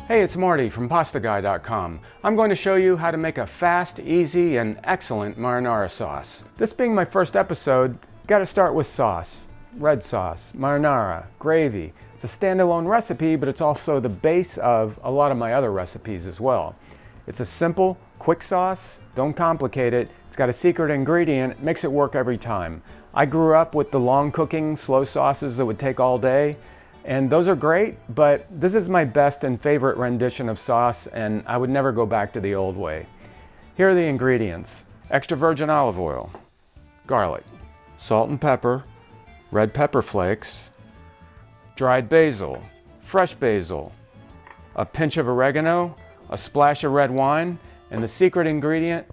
Hey, it's Marty from PastaGuy.com. I'm going to show you how to make a fast, easy, and excellent marinara sauce. This being my first episode, gotta start with sauce. Red sauce, marinara, gravy. It's a standalone recipe, but it's also the base of a lot of my other recipes as well. It's a simple, quick sauce, don't complicate it. It's got a secret ingredient, it makes it work every time. I grew up with the long cooking, slow sauces that would take all day. And those are great, but this is my best and favorite rendition of sauce, and I would never go back to the old way. Here are the ingredients: extra virgin olive oil, garlic, salt and pepper, red pepper flakes, dried basil, fresh basil, a pinch of oregano, a splash of red wine, and the secret ingredient,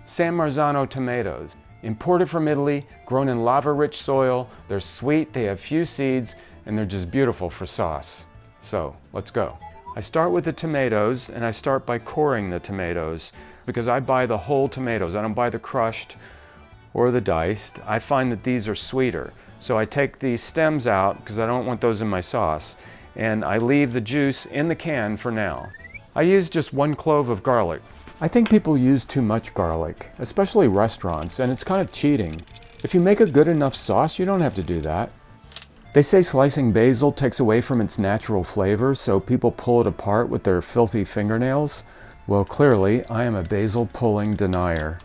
San Marzano tomatoes. Imported from Italy, grown in lava-rich soil. They're sweet, they have few seeds, and they're just beautiful for sauce. So, let's go. I start with the tomatoes, and I start by coring the tomatoes because I buy the whole tomatoes. I don't buy the crushed or the diced. I find that these are sweeter. So I take the stems out because I don't want those in my sauce, and I leave the juice in the can for now. I use just 1 clove of garlic. I think people use too much garlic, especially restaurants, and it's kind of cheating. If you make a good enough sauce, you don't have to do that. They say slicing basil takes away from its natural flavor, so people pull it apart with their filthy fingernails. Well, clearly, I am a basil pulling denier.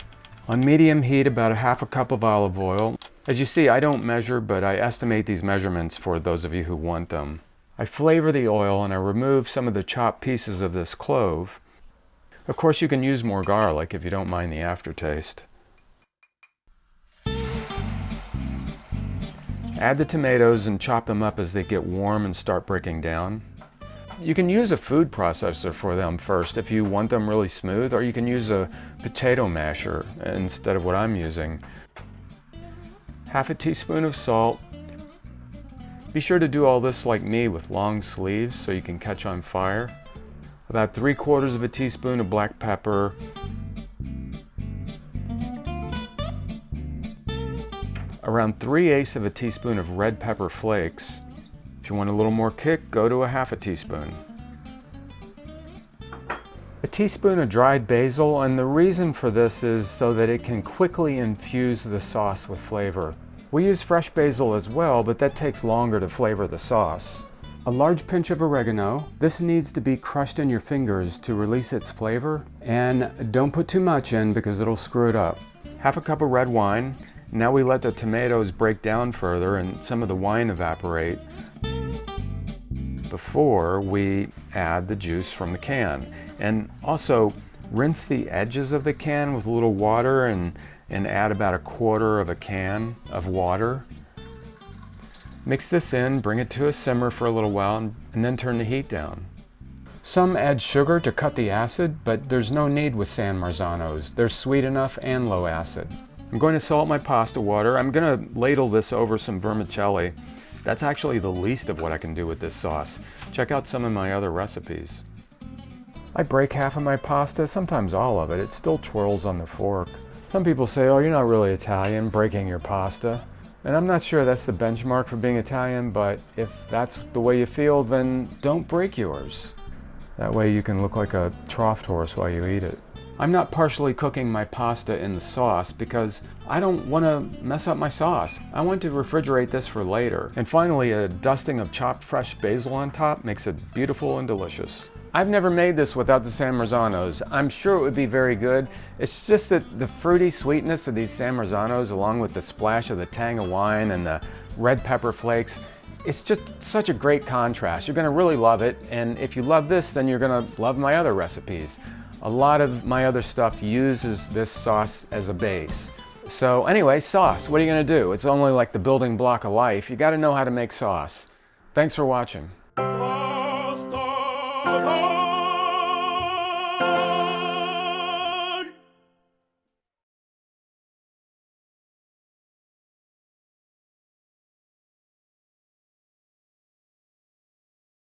On medium heat, about 1/2 cup of olive oil. As you see, I don't measure, but I estimate these measurements for those of you who want them. I flavor the oil and I remove some of the chopped pieces of this clove. Of course, you can use more garlic if you don't mind the aftertaste. Add the tomatoes and chop them up as they get warm and start breaking down. You can use a food processor for them first if you want them really smooth, or you can use a potato masher instead of what I'm using. 1/2 teaspoon of salt. Be sure to do all this like me with long sleeves so you can catch on fire. About 3/4 teaspoon of black pepper. Around 3/8 teaspoon of red pepper flakes. If you want a little more kick, go to 1/2 teaspoon. A teaspoon of dried basil, and the reason for this is so that it can quickly infuse the sauce with flavor. We use fresh basil as well, but that takes longer to flavor the sauce. A large pinch of oregano. This needs to be crushed in your fingers to release its flavor, and don't put too much in because it'll screw it up. 1/2 cup of red wine. Now we let the tomatoes break down further and some of the wine evaporate before we add the juice from the can. And also rinse the edges of the can with a little water and add about 1/4 can of water. Mix this in, bring it to a simmer for a little while, and then turn the heat down. Some add sugar to cut the acid, but there's no need with San Marzanos. They're sweet enough and low acid. I'm going to salt my pasta water. I'm going to ladle this over some vermicelli. That's actually the least of what I can do with this sauce. Check out some of my other recipes. I break half of my pasta, sometimes all of it. It still twirls on the fork. Some people say, oh, you're not really Italian, breaking your pasta. And I'm not sure that's the benchmark for being Italian, but if that's the way you feel, then don't break yours. That way you can look like a troughed horse while you eat it. I'm not partially cooking my pasta in the sauce because I don't want to mess up my sauce. I want to refrigerate this for later. And finally, a dusting of chopped fresh basil on top makes it beautiful and delicious. I've never made this without the San Marzanos. I'm sure it would be very good. It's just that the fruity sweetness of these San Marzanos, along with the splash of the tang of wine and the red pepper flakes, it's just such a great contrast. You're going to really love it, and if you love this, then you're going to love my other recipes. A lot of my other stuff uses this sauce as a base. So anyway, sauce, what are you going to do? It's only like the building block of life. You got to know how to make sauce. Thanks for watching.